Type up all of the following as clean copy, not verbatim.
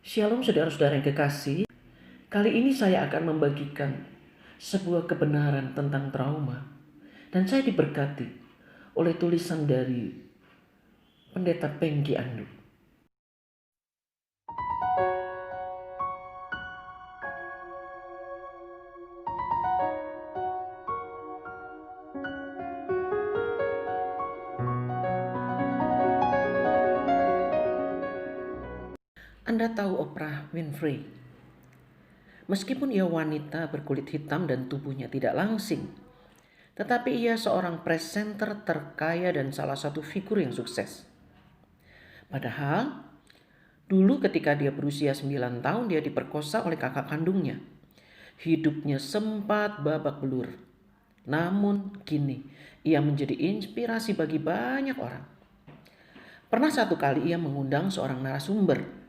Shalom saudara-saudara yang kekasih. Kali ini saya akan membagikan sebuah kebenaran tentang trauma. Dan saya diberkati oleh tulisan dari Pendeta Pengki Andu. Anda tahu Oprah Winfrey? Meskipun ia wanita berkulit hitam dan tubuhnya tidak langsing, tetapi ia seorang presenter terkaya dan salah satu figur yang sukses. Padahal, dulu ketika dia berusia 9 tahun dia diperkosa oleh kakak kandungnya. Hidupnya sempat babak belur. Namun kini ia menjadi inspirasi bagi banyak orang. Pernah satu kali ia mengundang seorang narasumber.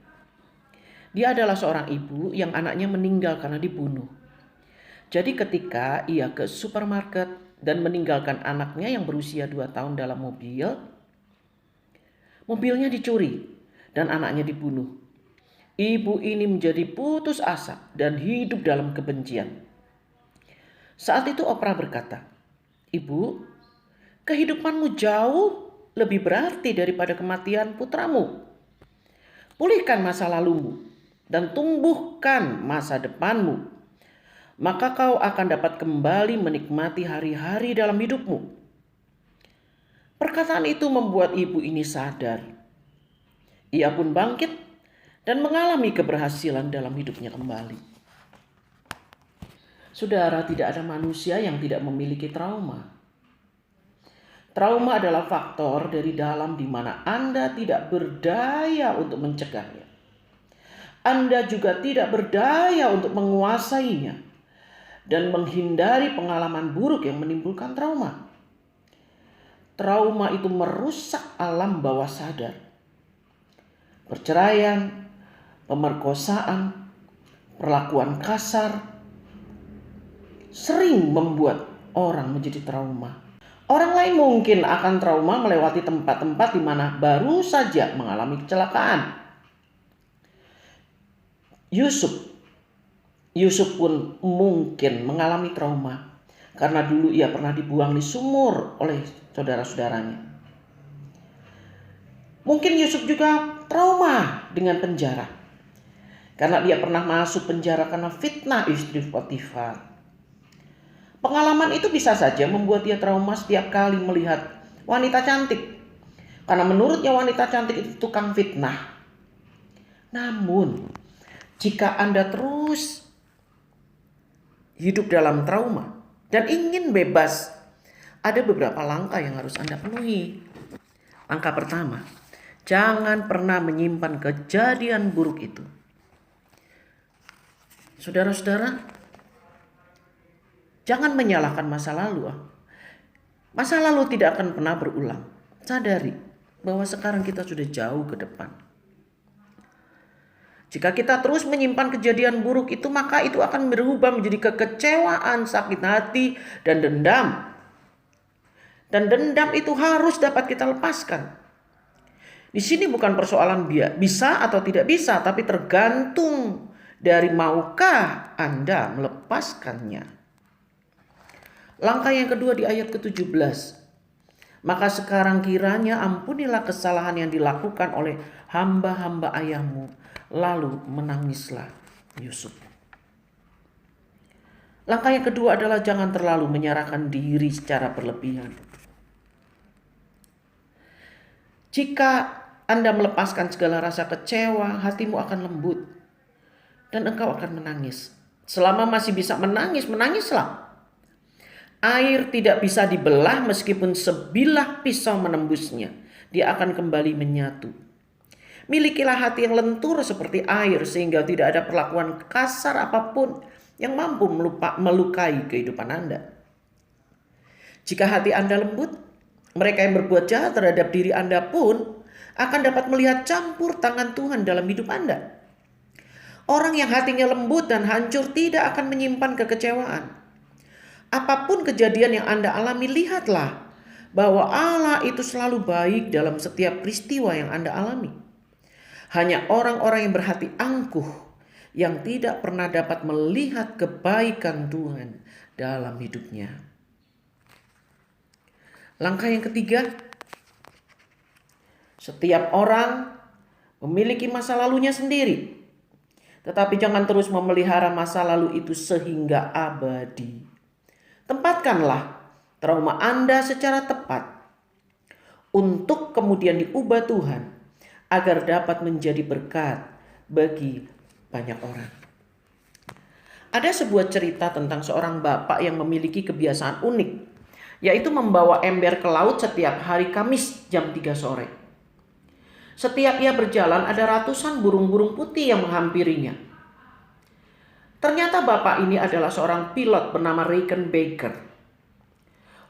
Dia adalah seorang ibu yang anaknya meninggal karena dibunuh. Jadi ketika ia ke supermarket dan meninggalkan anaknya yang berusia 2 tahun dalam mobil, mobilnya dicuri dan anaknya dibunuh. Ibu ini menjadi putus asa dan hidup dalam kebencian. Saat itu Oprah berkata, "Ibu, kehidupanmu jauh lebih berarti daripada kematian putramu. Pulihkan masa lalumu dan tumbuhkan masa depanmu. Maka kau akan dapat kembali menikmati hari-hari dalam hidupmu." Perkataan itu membuat ibu ini sadar. Ia pun bangkit dan mengalami keberhasilan dalam hidupnya kembali. Saudara, tidak ada manusia yang tidak memiliki trauma. Trauma adalah faktor dari dalam di mana Anda tidak berdaya untuk mencegahnya. Anda juga tidak berdaya untuk menguasainya dan menghindari pengalaman buruk yang menimbulkan trauma. Trauma itu merusak alam bawah sadar. Perceraian, pemerkosaan, perlakuan kasar sering membuat orang menjadi trauma. Orang lain mungkin akan trauma melewati tempat-tempat di mana baru saja mengalami kecelakaan. Yusuf pun mungkin mengalami trauma karena dulu ia pernah dibuang di sumur oleh saudara-saudaranya. Mungkin Yusuf juga trauma dengan penjara karena dia pernah masuk penjara karena fitnah istri Potifar. Pengalaman itu bisa saja membuat dia trauma setiap kali melihat wanita cantik. Karena menurutnya wanita cantik itu tukang fitnah. Namun, jika Anda terus hidup dalam trauma dan ingin bebas, ada beberapa langkah yang harus Anda penuhi. Langkah pertama, jangan pernah menyimpan kejadian buruk itu. Saudara-saudara, jangan menyalahkan masa lalu. Masa lalu tidak akan pernah berulang. Sadari bahwa sekarang kita sudah jauh ke depan. Jika kita terus menyimpan kejadian buruk itu, maka itu akan berubah menjadi kekecewaan, sakit hati, dan dendam. Dan dendam itu harus dapat kita lepaskan. Di sini bukan persoalan bisa atau tidak bisa, tapi tergantung dari maukah Anda melepaskannya. Langkah yang kedua di ayat ke-17. Maka sekarang kiranya ampunilah kesalahan yang dilakukan oleh hamba-hamba ayahmu. Lalu menangislah Yusuf. Langkah yang kedua adalah jangan terlalu menyerahkan diri secara berlebihan. Jika Anda melepaskan segala rasa kecewa, hatimu akan lembut. Dan engkau akan menangis. Selama masih bisa menangis, menangislah. Air tidak bisa dibelah meskipun sebilah pisau menembusnya. Dia akan kembali menyatu. Milikilah hati yang lentur seperti air sehingga tidak ada perlakuan kasar apapun yang mampu melukai kehidupan Anda. Jika hati Anda lembut, mereka yang berbuat jahat terhadap diri Anda pun akan dapat melihat campur tangan Tuhan dalam hidup Anda. Orang yang hatinya lembut dan hancur tidak akan menyimpan kekecewaan. Apapun kejadian yang Anda alami, lihatlah bahwa Allah itu selalu baik dalam setiap peristiwa yang Anda alami. Hanya orang-orang yang berhati angkuh yang tidak pernah dapat melihat kebaikan Tuhan dalam hidupnya. Langkah yang ketiga, setiap orang memiliki masa lalunya sendiri. Tetapi jangan terus memelihara masa lalu itu sehingga abadi. Tempatkanlah trauma Anda secara tepat untuk kemudian diubah Tuhan agar dapat menjadi berkat bagi banyak orang. Ada sebuah cerita tentang seorang bapak yang memiliki kebiasaan unik, yaitu membawa ember ke laut setiap hari Kamis jam 3 sore. Setiap ia berjalan ada ratusan burung-burung putih yang menghampirinya. Ternyata bapak ini adalah seorang pilot bernama Regan Baker.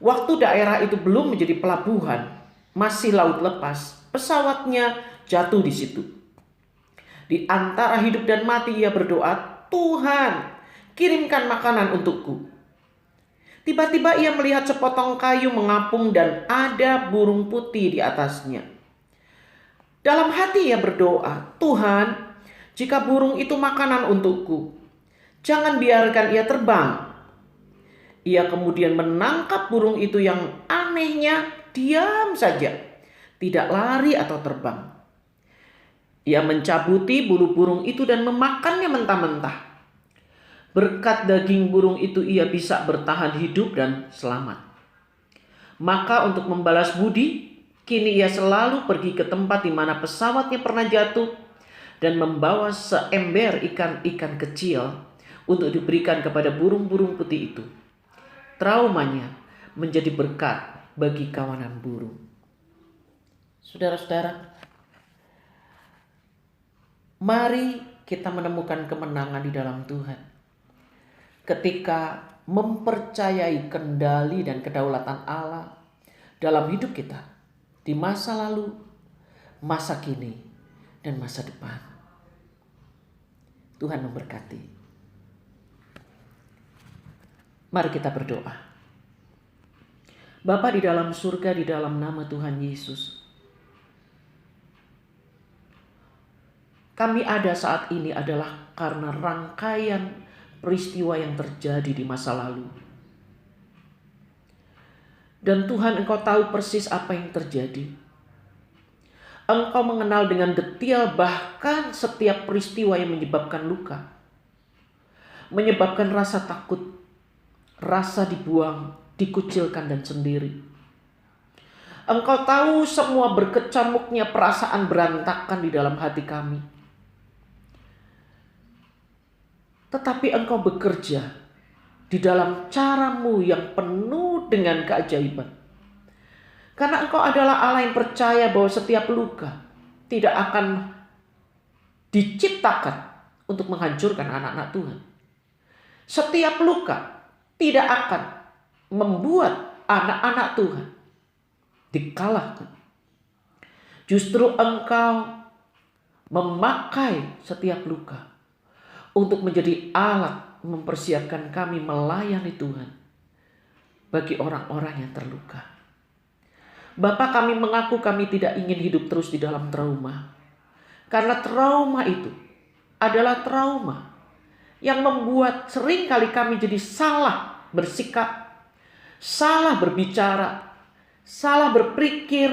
Waktu daerah itu belum menjadi pelabuhan, masih laut lepas, pesawatnya jatuh di situ. Di antara hidup dan mati ia berdoa, "Tuhan, kirimkan makanan untukku." Tiba-tiba ia melihat sepotong kayu mengapung dan ada burung putih di atasnya. Dalam hati ia berdoa, "Tuhan, jika burung itu makanan untukku, jangan biarkan ia terbang." Ia kemudian menangkap burung itu yang anehnya diam saja, tidak lari atau terbang. Ia mencabuti bulu burung itu dan memakannya mentah-mentah. Berkat daging burung itu ia bisa bertahan hidup dan selamat. Maka untuk membalas budi, kini ia selalu pergi ke tempat di mana pesawatnya pernah jatuh dan membawa seember ikan-ikan kecil untuk diberikan kepada burung-burung putih itu. Traumanya menjadi berkat bagi kawanan burung. Saudara-saudara, mari kita menemukan kemenangan di dalam Tuhan ketika mempercayai kendali dan kedaulatan Allah dalam hidup kita di masa lalu, masa kini, dan masa depan. Tuhan memberkati. Mari kita berdoa. Bapa di dalam surga, di dalam nama Tuhan Yesus, kami ada saat ini adalah karena rangkaian peristiwa yang terjadi di masa lalu. Dan Tuhan, Engkau tahu persis apa yang terjadi. Engkau mengenal dengan detail bahkan setiap peristiwa yang menyebabkan luka. Menyebabkan rasa takut, rasa dibuang, dikucilkan dan sendiri. Engkau tahu semua berkecamuknya perasaan berantakan di dalam hati kami. Tetapi Engkau bekerja di dalam cara-Mu yang penuh dengan keajaiban. Karena Engkau adalah Allah yang percaya bahwa setiap luka tidak akan diciptakan untuk menghancurkan anak-anak Tuhan. Setiap luka tidak akan membuat anak-anak Tuhan dikalahkan. Justru Engkau memakai setiap luka untuk menjadi alat mempersiapkan kami melayani Tuhan bagi orang-orang yang terluka. Bapa, kami mengaku kami tidak ingin hidup terus di dalam trauma. Karena trauma itu adalah trauma yang membuat seringkali kami jadi salah bersikap, salah berbicara, salah berpikir,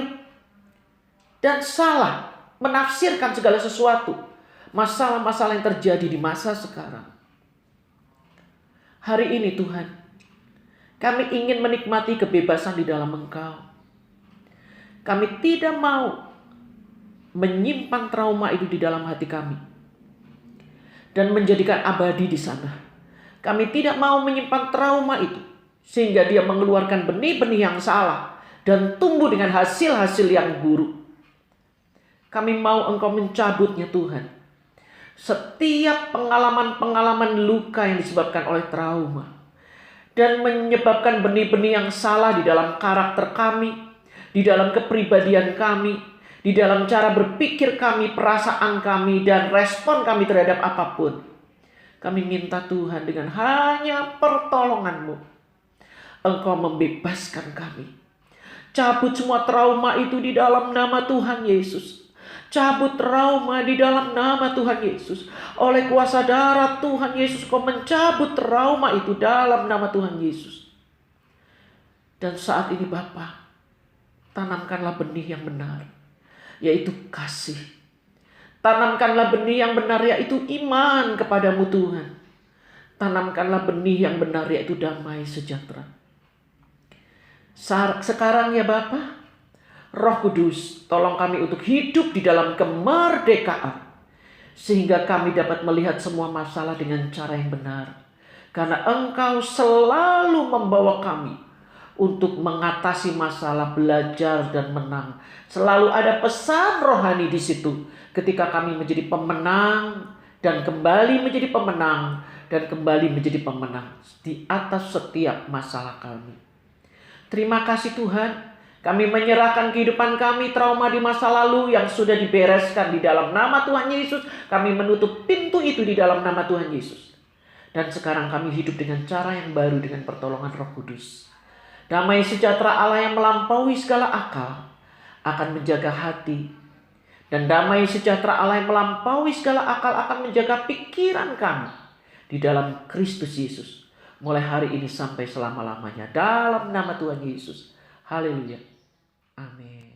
dan salah menafsirkan segala sesuatu. Masalah-masalah yang terjadi di masa sekarang. Hari ini Tuhan, kami ingin menikmati kebebasan di dalam Engkau. Kami tidak mau menyimpan trauma itu di dalam hati kami dan menjadikan abadi di sana. Kami tidak mau menyimpan trauma itu sehingga dia mengeluarkan benih-benih yang salah dan tumbuh dengan hasil-hasil yang buruk. Kami mau Engkau mencabutnya Tuhan. Setiap pengalaman-pengalaman luka yang disebabkan oleh trauma dan menyebabkan benih-benih yang salah di dalam karakter kami, di dalam kepribadian kami, di dalam cara berpikir kami, perasaan kami, dan respon kami terhadap apapun. Kami minta Tuhan dengan hanya pertolongan-Mu, Engkau membebaskan kami. Cabut semua trauma itu di dalam nama Tuhan Yesus. Cabut trauma di dalam nama Tuhan Yesus. Oleh kuasa darah Tuhan Yesus, Kau mencabut trauma itu dalam nama Tuhan Yesus. Dan saat ini Bapa, tanamkanlah benih yang benar, yaitu kasih. Tanamkanlah benih yang benar, yaitu iman kepadamu Tuhan. Tanamkanlah benih yang benar, yaitu damai sejahtera. Sekarang ya Bapa, Roh Kudus, tolong kami untuk hidup di dalam kemerdekaan, sehingga kami dapat melihat semua masalah dengan cara yang benar. Karena Engkau selalu membawa kami untuk mengatasi masalah, belajar dan menang. Selalu ada pesan rohani di situ. Ketika kami menjadi pemenang dan kembali menjadi pemenang dan kembali menjadi pemenang di atas setiap masalah kami. Terima kasih Tuhan. Kami menyerahkan kehidupan kami, trauma di masa lalu yang sudah dibereskan di dalam nama Tuhan Yesus. Kami menutup pintu itu di dalam nama Tuhan Yesus. Dan sekarang kami hidup dengan cara yang baru dengan pertolongan Roh Kudus. Damai sejahtera Allah yang melampaui segala akal akan menjaga hati. Dan damai sejahtera Allah yang melampaui segala akal akan menjaga pikiran kami di dalam Kristus Yesus. Mulai hari ini sampai selama-lamanya. Dalam nama Tuhan Yesus. Haleluya. Amin.